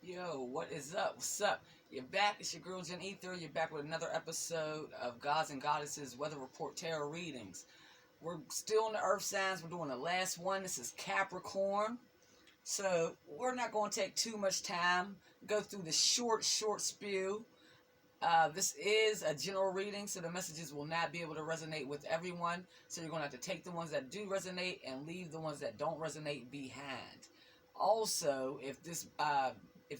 Yo, what is up? What's up? You're back. It's your girl Jen Ether. You're back with another episode of Gods and Goddesses Weather Report Tarot Readings. We're still in the Earth signs. We're doing the last one. This is Capricorn. So we're not going to take too much time. Go through the short spew. This is a general reading, so the messages will not be able to resonate with everyone. So you're going to have to take the ones that do resonate and leave the ones that don't resonate behind. Also, if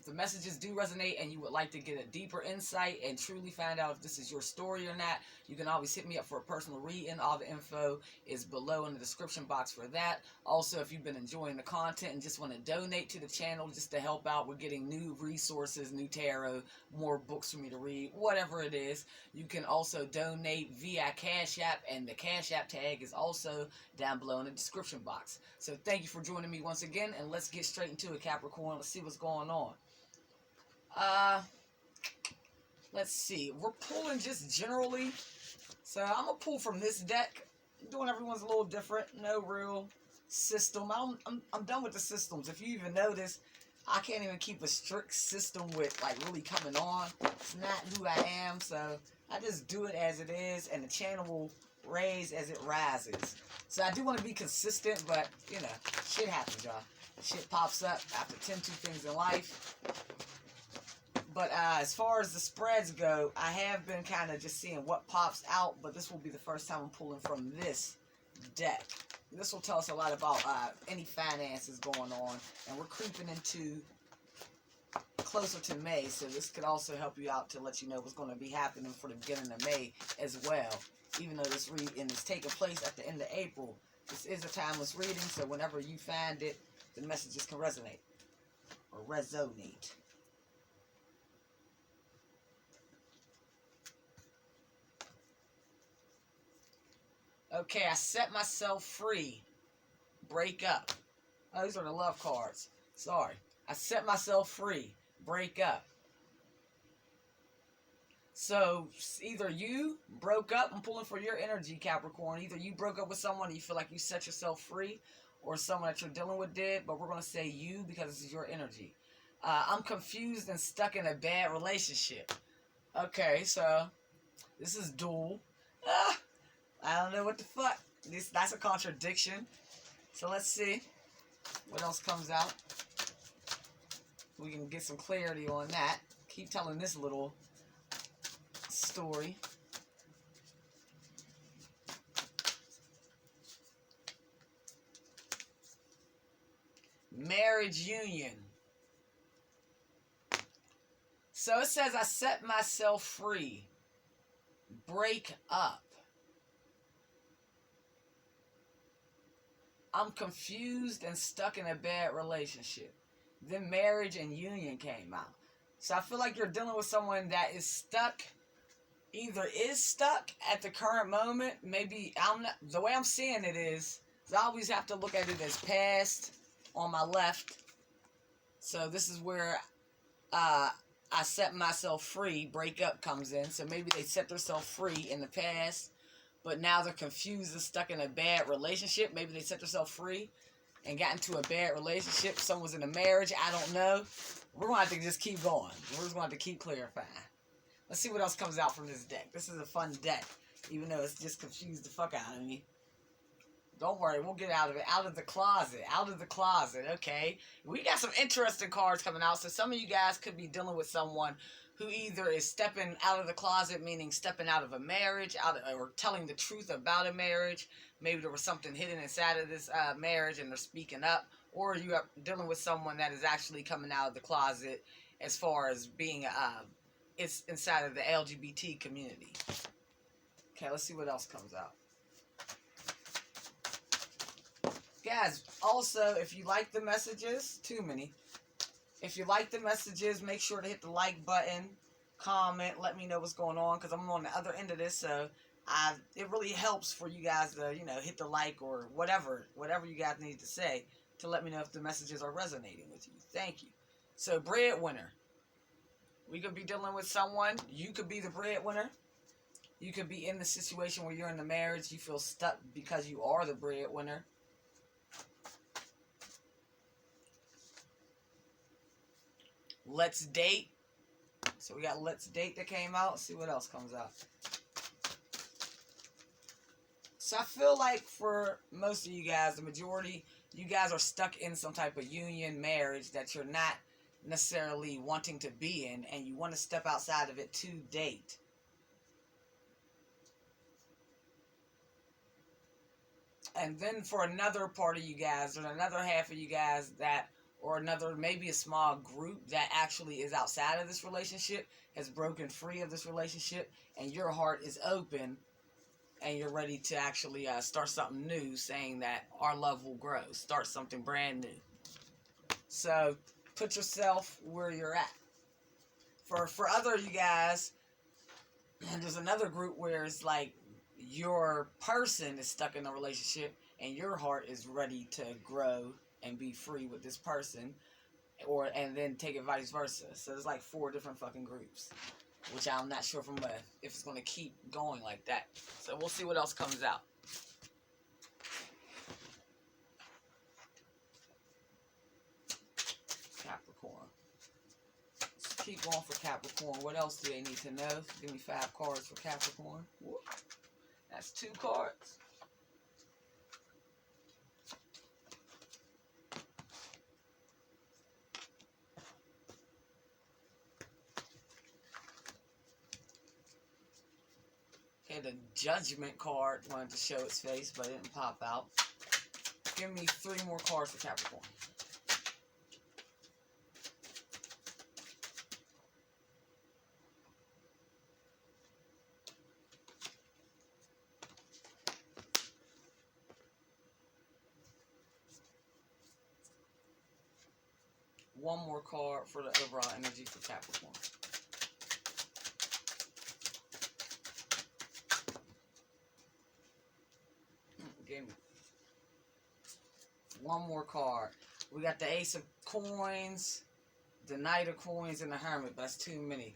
the messages do resonate and you would like to get a deeper insight and truly find out if this is your story or not, you can always hit me up for a personal reading. All the info is below in the description box for that. Also, if you've been enjoying the content and just want to donate to the channel just to help out, we're getting new resources, new tarot, more books for me to read, whatever it is. You can also donate via Cash App, and the Cash App tag is also down below in the description box. So thank you for joining me once again, and let's get straight into it, Capricorn. Let's see what's going on. Let's see. We're pulling just generally. So I'm gonna pull from this deck. I'm doing everyone's a little different. No real system. I'm done with the systems. If you even notice, I can't even keep a strict system with like really coming on. It's not who I am, so I just do it as it is, and the channel will raise as it rises. So I do want to be consistent, but you know, shit happens, y'all. Shit pops up after 10 2 things in life. But as far as the spreads go, I have been kind of just seeing what pops out, but this will be the first time I'm pulling from this deck. This will tell us a lot about any finances going on, and we're creeping into closer to May, so this could also help you out to let you know what's going to be happening for the beginning of May as well. Even though this reading is taking place at the end of April, this is a timeless reading, so whenever you find it, the messages can resonate or resonate. Okay, I set myself free. Break up. Oh, these are the love cards. Sorry. I set myself free. Break up. So, either you broke up, I'm pulling for your energy, Capricorn. Either you broke up with someone and you feel like you set yourself free, or someone that you're dealing with did, but we're going to say you because this is your energy. I'm confused and stuck in a bad relationship. Okay, so this is dual. I don't know what the fuck. That's a contradiction. So let's see what else comes out. We can get some clarity on that. Keep telling this little story. Marriage union. So it says I set myself free. Break up. I'm confused and stuck in a bad relationship. Then marriage and union came out. So I feel like you're dealing with someone that is stuck, either is stuck at the current moment. Maybe I'm not, the way I'm seeing it is I always have to look at it as past on my left. So this is where I set myself free. Break up comes in. So maybe they set themselves free in the past, but now they're confused and stuck in a bad relationship. Maybe they set themselves free and got into a bad relationship. Someone was in a marriage. I don't know. We're going to have to just keep going. We're just going to have to keep clarifying. Let's see what else comes out from this deck. This is a fun deck, even though it's just confused the fuck out of me. Don't worry. We'll get out of it. Out of the closet. Out of the closet. Okay. We got some interesting cards coming out. So some of you guys could be dealing with someone who either is stepping out of the closet, meaning stepping out of a marriage, or telling the truth about a marriage. Maybe there was something hidden inside of this marriage and they're speaking up. Or you are dealing with someone that is actually coming out of the closet as far as being it's inside of the LGBT community. Okay, let's see what else comes out. Guys, also, if you like the messages, too many. If you like the messages, make sure to hit the like button, comment, let me know what's going on, because I'm on the other end of this, so it really helps for you guys to, you know, hit the like or whatever you guys need to say to let me know if the messages are resonating with you. Thank you. So, breadwinner. We could be dealing with someone. You could be the breadwinner. You could be in the situation where you're in the marriage. You feel stuck because you are the breadwinner. let's date. So we got let's date that came out. Let's see what else comes out. So I feel like for most of you guys, the majority, you guys are stuck in some type of union, marriage that you're not necessarily wanting to be in, and you want to step outside of it to date. And then for another part of you guys, or another half of you guys that, or another, maybe a small group that actually is outside of this relationship, has broken free of this relationship, and your heart is open, and you're ready to actually start something new, saying that our love will grow, start something brand new. So put yourself where you're at. For other you guys, and there's another group where it's like your person is stuck in a relationship and your heart is ready to grow and be free with this person, and then take it vice versa. So there's like 4 different fucking groups, which I'm not sure if it's going to keep going like that. So we'll see what else comes out. Capricorn. Let's keep going for Capricorn. What else do they need to know? Give me 5 cards for Capricorn. Whoop. That's 2 cards. Okay, the Judgment card wanted to show its face, but it didn't pop out. Give me 3 more cards for Capricorn. One more card for the overall energy for Capricorn. Give me one more card. We got the Ace of Coins, the Knight of Coins, and the Hermit, but that's too many.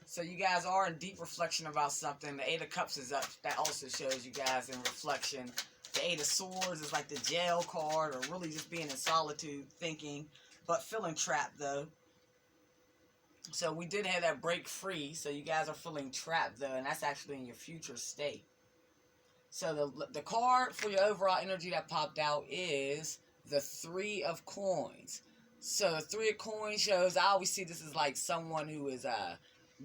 So you guys are in deep reflection about something. The 8 of Cups is up. That also shows you guys in reflection. The 8 of Swords is like the jail card, or really just being in solitude, thinking, but feeling trapped though. So we did have that break free, so you guys are feeling trapped though, and that's actually in your future state. So the card for your overall energy that popped out is the 3 of Coins. So the 3 of Coins shows, I always see this as like someone who is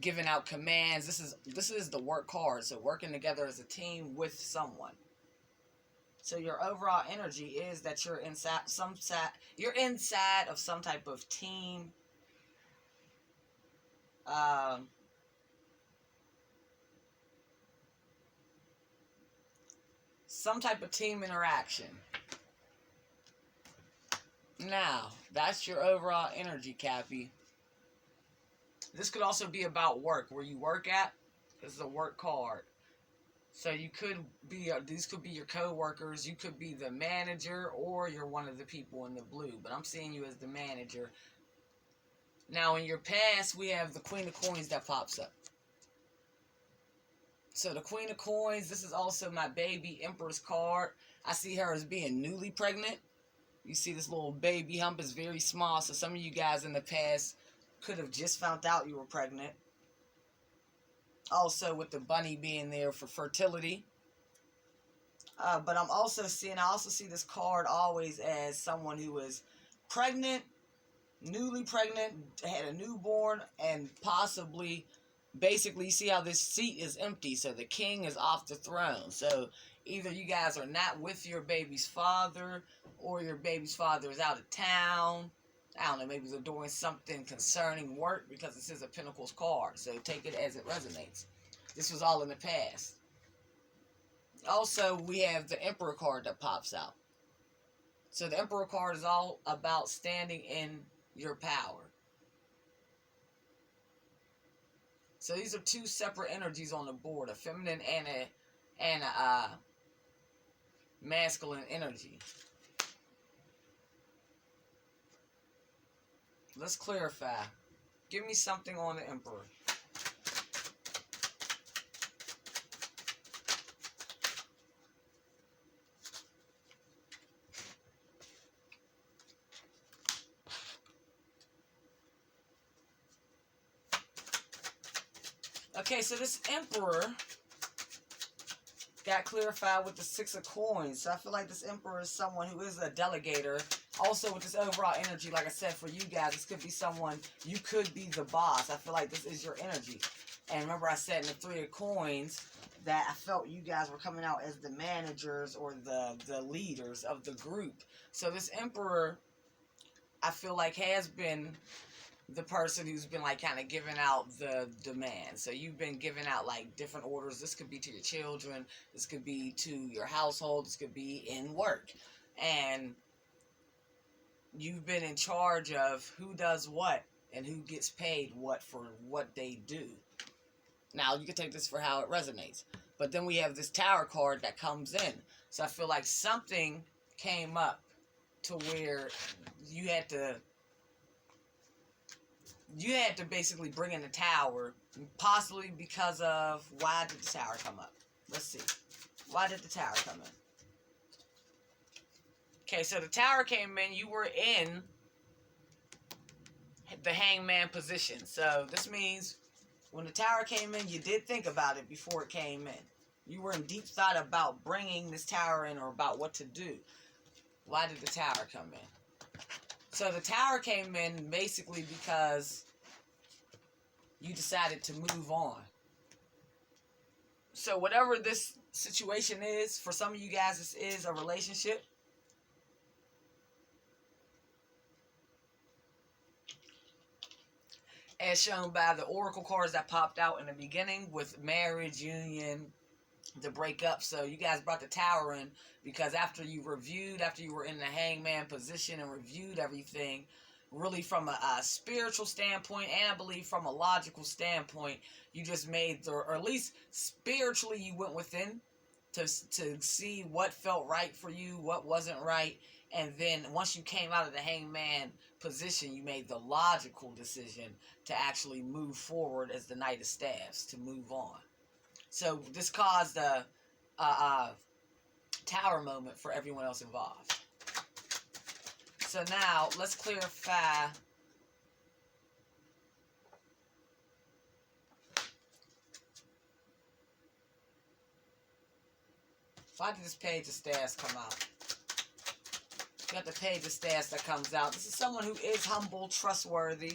giving out commands. This is the work card, so working together as a team with someone. So your overall energy is that you're inside of some type of team. Some type of team interaction. Now, that's your overall energy, Cappy. This could also be about work, where you work at. This is a work card. So you could be, these could be your co-workers, you could be the manager, or you're one of the people in the blue. But I'm seeing you as the manager. Now, in your past, we have the Queen of Coins that pops up. So the Queen of Coins, this is also my baby Empress card. I see her as being newly pregnant. You see this little baby hump is very small. So some of you guys in the past could have just found out you were pregnant. Also with the bunny being there for fertility. But I also see this card always as someone who is pregnant, newly pregnant, had a newborn, and possibly, basically, you see how this seat is empty, so the king is off the throne. So either you guys are not with your baby's father, or your baby's father is out of town. I don't know, maybe they're doing something concerning work, because this is a Pentacles card, so take it as it resonates. This was all in the past. Also, we have the Emperor card that pops out. So the Emperor card is all about standing in your power. So these are 2 separate energies on the board, a feminine and a masculine energy. Let's clarify. Give me something on the Emperor. Okay, so this Emperor got clarified with the Six of Coins. So I feel like this Emperor is someone who is a delegator. Also with this overall energy, like I said, for you guys, this could be someone, you could be the boss. I feel like this is your energy. And remember I said in the Three of Coins that I felt you guys were coming out as the managers or the leaders of the group. So this Emperor, I feel like, has been the person who's been like kind of giving out the demand. So you've been giving out like different orders. This could be to your children. This could be to your household. This could be in work. And you've been in charge of who does what and who gets paid what for what they do. Now, you can take this for how it resonates. But then we have this Tower card that comes in. So I feel like something came up to where you had to basically bring in the Tower, possibly because of, why did the Tower come up? Let's see. Why did the Tower come in? Okay, so the Tower came in. You were in the Hangman position. So this means when the Tower came in, you did think about it before it came in. You were in deep thought about bringing this Tower in or about what to do. Why did the Tower come in? So the Tower came in basically because you decided to move on. So whatever this situation is, for some of you guys, this is a relationship. As shown by the Oracle cards that popped out in the beginning with marriage, union, the breakup. So you guys brought the Tower in because after you reviewed, after you were in the Hangman position and reviewed everything, really from a spiritual standpoint and I believe from a logical standpoint, you just made or at least spiritually you went within to see what felt right for you, what wasn't right. And then once you came out of the Hangman position, you made the logical decision to actually move forward as the Knight of Staffs, to move on. So this caused a Tower moment for everyone else involved. So now let's clarify why did this Page of Staffs come out? You got the Page of Staffs that comes out. This is someone who is humble, trustworthy.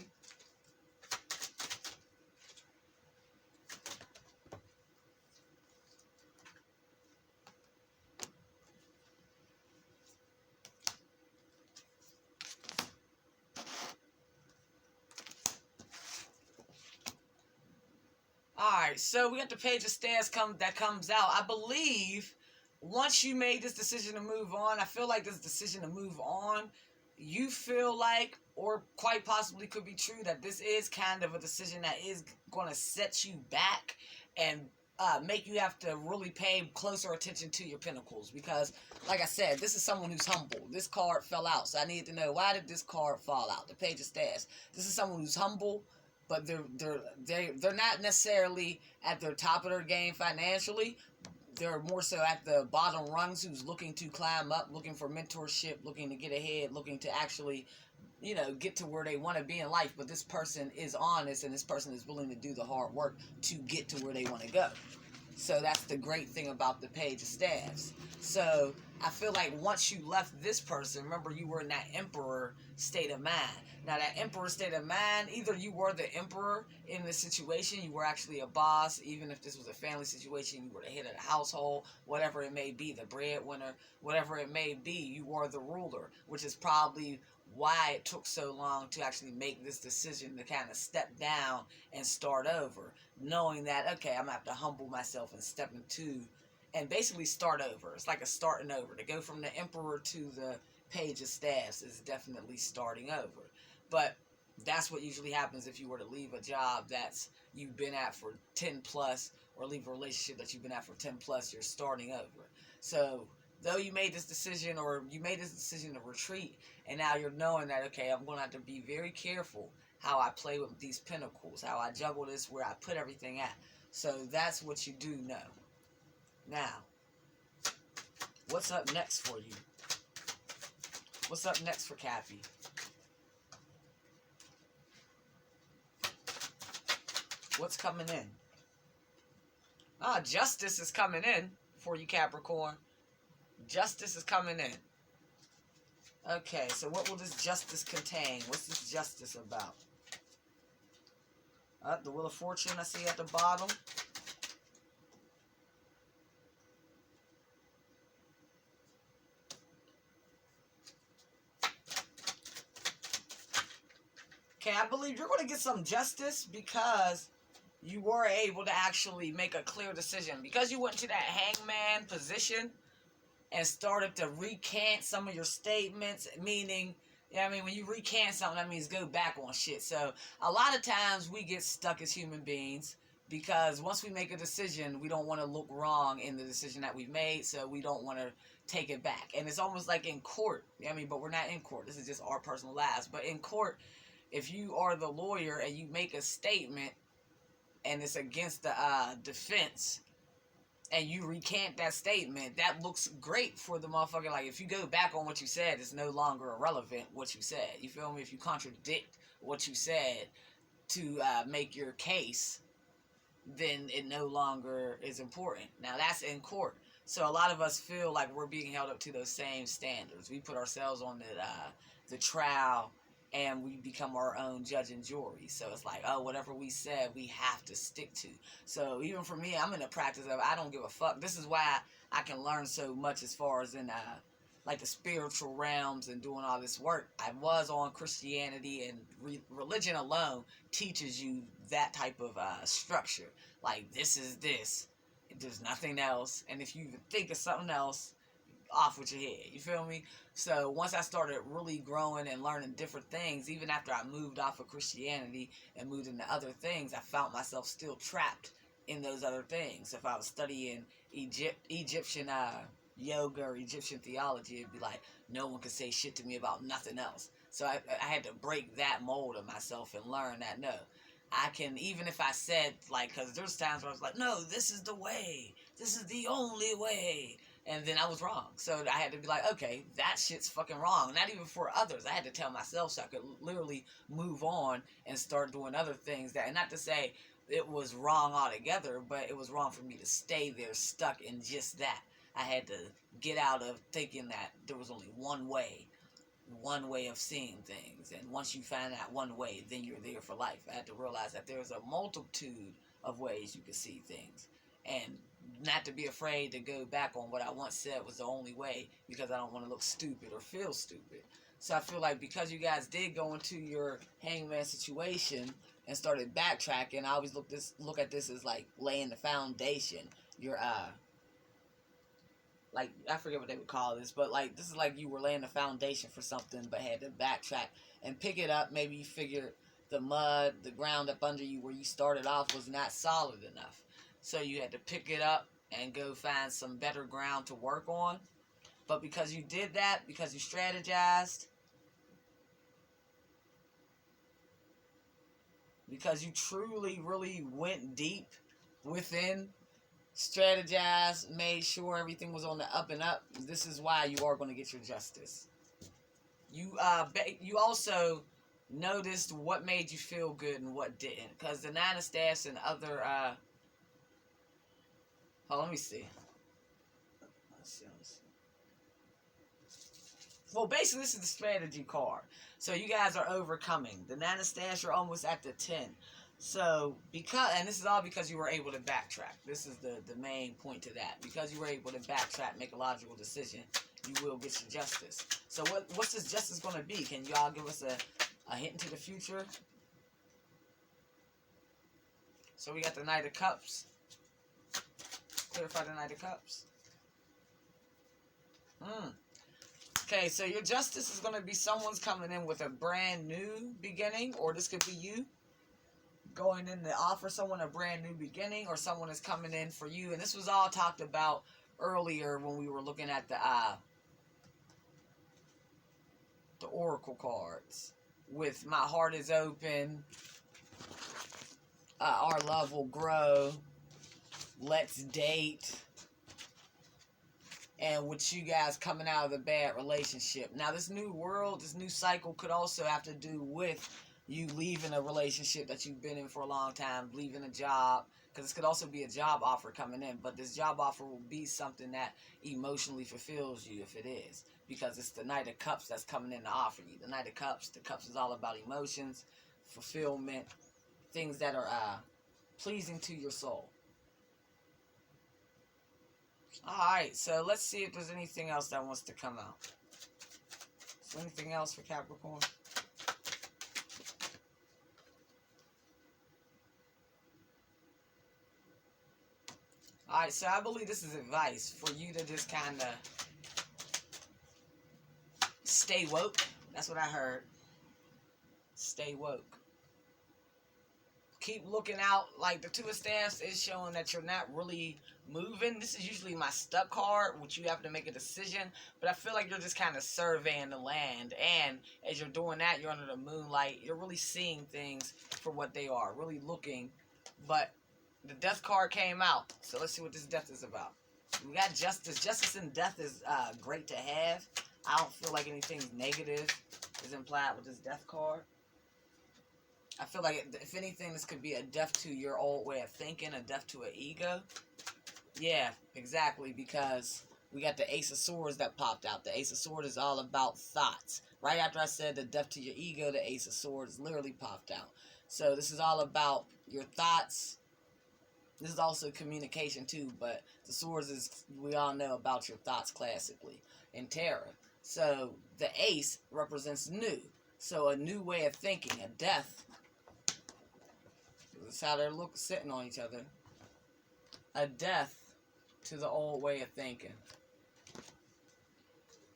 Alright, so we got the Page of Staffs that comes out. I believe once you made this decision to move on, I feel like this decision to move on, you feel like, or quite possibly could be true, that this is kind of a decision that is going to set you back and make you have to really pay closer attention to your pinnacles. Because, like I said, this is someone who's humble. This card fell out, so I need to know, why did this card fall out? The Page of Staffs. This is someone who's humble, but they're not necessarily at the top of their game financially. They're more so at the bottom rungs, who's looking to climb up, looking for mentorship, looking to get ahead, looking to actually, you know, get to where they want to be in life. But this person is honest, and this person is willing to do the hard work to get to where they want to go. So that's the great thing about the Page of Staffs. So I feel like once you left this person, remember you were in that Emperor state of mind. Now that Emperor state of mind, either you were the Emperor in this situation, you were actually a boss, even if this was a family situation, you were the head of the household, whatever it may be, the breadwinner, whatever it may be, you were the ruler, which is probably why it took so long to actually make this decision to kind of step down and start over, knowing that, okay, I'm going to have to humble myself and step into and basically start over. It's like a starting over. To go from the Emperor to the Page of Staffs is definitely starting over. But that's what usually happens if you were to leave a job that's you've been at for 10 plus, or leave a relationship that you've been at for 10 plus, you're starting over. So though you made this decision, or you made this decision to retreat, and now you're knowing that, okay, I'm going to have to be very careful how I play with these pinnacles, how I juggle this, where I put everything at. So that's what you do know. Now, what's up next for you? What's up next for Cappy? What's coming in? Justice is coming in for you, Capricorn. Justice is coming in. Okay, so what will this justice contain? What's this justice about? The Wheel of Fortune I see at the bottom. Okay, I believe you're going to get some justice because you were able to actually make a clear decision. Because you went into that hangman position and started to recant some of your statements, meaning, I mean, when you recant something, that means go back on shit. So a lot of times we get stuck as human beings because once we make a decision, we don't want to look wrong in the decision that we've made, so we don't want to take it back. And it's almost like in court. I mean, but we're not in court. This is just our personal lives. But in court, if you are the lawyer and you make a statement and it's against the defense, and you recant that statement, that looks great for the motherfucker. Like, if you go back on what you said, it's no longer irrelevant what you said. You feel me? If you contradict what you said to make your case, then it no longer is important. Now, that's in court. So a lot of us feel like we're being held up to those same standards. We put ourselves on the trial, and we become our own judge and jury. So it's like, oh, whatever we said, we have to stick to. So even for me, I'm in the practice of I don't give a fuck. This is why I can learn so much as far as in like the spiritual realms and doing all this work. I was on Christianity, and religion alone teaches you that type of structure. Like, this is this. There's nothing else. And if you think of something else, off with your head. You feel me? So once I started really growing and learning different things, even after I moved off of Christianity and moved into other things, I found myself still trapped in those other things. If I was studying Egyptian yoga or Egyptian theology, it'd be like, no one could say shit to me about nothing else. So I had to break that mold of myself and learn that, no, I can, even if I said, like, because there's times where I was like, no, this is the way. This is the only way. And then I was wrong. So I had to be like, okay, that shit's fucking wrong. Not even for others. I had to tell myself so I could literally move on and start doing other things. And not to say it was wrong altogether, but it was wrong for me to stay there stuck in just that. I had to get out of thinking that there was only one way of seeing things. And once you find that one way, then you're there for life. I had to realize that there's a multitude of ways you can see things. And not to be afraid to go back on what I once said was the only way, because I don't want to look stupid or feel stupid. So I feel like because you guys did go into your hangman situation and started backtracking, I always look at this as like laying the foundation. Your like, I forget what they would call this, but like, this is like you were laying the foundation for something but had to backtrack and pick it up. Maybe you figured the mud, the ground up under you where you started off was not solid enough. So you had to pick it up and go find some better ground to work on. But because you did that, because you strategized, because you truly, really went deep within, strategized, made sure everything was on the up and up, this is why you are going to get your justice. You also noticed what made you feel good and what didn't. Because the Nine of Staffs and other... let me see. Let's see. Well, basically, this is the strategy card. So you guys are overcoming. The Nine of Staffs, you're almost at the 10. So, and this is all because you were able to backtrack. This is the main point to that. Because you were able to backtrack, make a logical decision, you will get your justice. So what's this justice going to be? Can y'all give us a hint into the future? So we got the Knight of Cups. Clarify the Knight of Cups. Okay, so your justice is going to be someone's coming in with a brand new beginning, or this could be you going in to offer someone a brand new beginning, or someone is coming in for you. And this was all talked about earlier when we were looking at the oracle cards with my heart is open, our love will grow, let's date, and with you guys coming out of the bad relationship. Now, this new world, this new cycle could also have to do with you leaving a relationship that you've been in for a long time, leaving a job, because this could also be a job offer coming in, but this job offer will be something that emotionally fulfills you if it is, because it's the Knight of Cups that's coming in to offer you. The Knight of Cups, the Cups is all about emotions, fulfillment, things that are pleasing to your soul. Alright, so let's see if there's anything else that wants to come out. Is there anything else for Capricorn? Alright, so I believe this is advice for you to just kind of stay woke. That's what I heard. Stay woke. Keep looking out. Like the Two of Staffs is showing that you're not really moving. This is usually my stuck card, which you have to make a decision. But I feel like you're just kind of surveying the land. And as you're doing that, you're under the moonlight. You're really seeing things for what they are. Really looking. But the Death card came out. So let's see what this Death is about. We got Justice. Justice and Death is great to have. I don't feel like anything negative is implied with this Death card. I feel like, if anything, this could be a death to your old way of thinking, a death to an ego. Yeah, exactly, because we got the Ace of Swords that popped out. The Ace of Swords is all about thoughts. Right after I said the death to your ego, the Ace of Swords literally popped out. So this is all about your thoughts. This is also communication too, but the Swords is, we all know about your thoughts classically in tarot. So the Ace represents new. So a new way of thinking, a death. That's how they're sitting on each other. A death to the old way of thinking.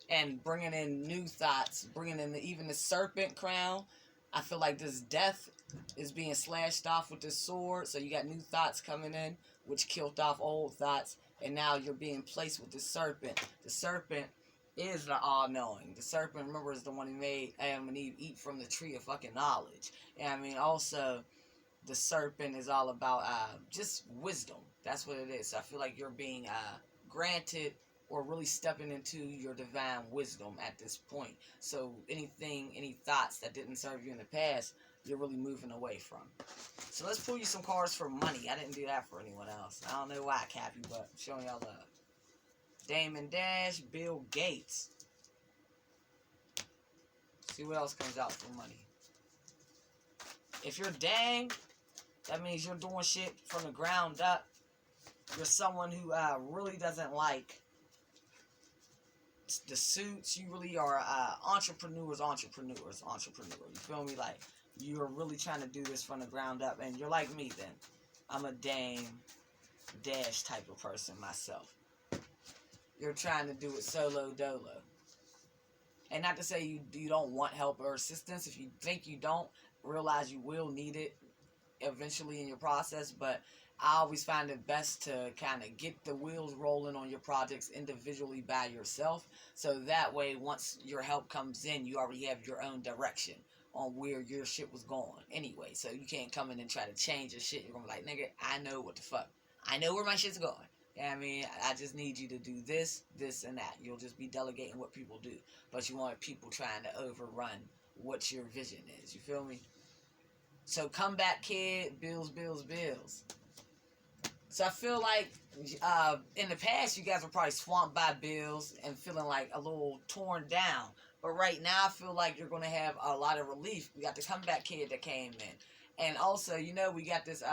And bringing in new thoughts. Bringing in even the serpent crown. I feel like this death is being slashed off with this sword. So you got new thoughts coming in, which killed off old thoughts. And now you're being placed with the serpent. The serpent is the all-knowing. The serpent, remember, is the one who made Adam and Eve eat from the tree of fucking knowledge. And I mean, also, the serpent is all about just wisdom. That's what it is. So I feel like you're being granted or really stepping into your divine wisdom at this point. So anything, any thoughts that didn't serve you in the past, you're really moving away from. So let's pull you some cards for money. I didn't do that for anyone else. I don't know why, Cappy, but I'm showing y'all love. Damon Dash, Bill Gates. See what else comes out for money. If you're dang, that means you're doing shit from the ground up. You're someone who really doesn't like the suits. You really are entrepreneurs. You feel me? Like, you're really trying to do this from the ground up. And you're like me then. I'm a Dame Dash type of person myself. You're trying to do it solo dolo. And not to say you don't want help or assistance. If you think you don't, realize you will need it eventually in your process, but I always find it best to kind of get the wheels rolling on your projects individually by yourself, so that way once your help comes in, you already have your own direction on where your shit was going anyway, so you can't come in and try to change your shit. You're gonna be like, nigga, I know what the fuck, I know where my shit's going. Yeah, I mean, I just need you to do this, this, and that. You'll just be delegating what people do, but you want people trying to overrun what your vision is. You feel me? So come back, kid. Bills, bills, bills. So I feel like in the past, you guys were probably swamped by bills and feeling like a little torn down. But right now, I feel like you're going to have a lot of relief. We got the comeback kid that came in. And also, you know, we got this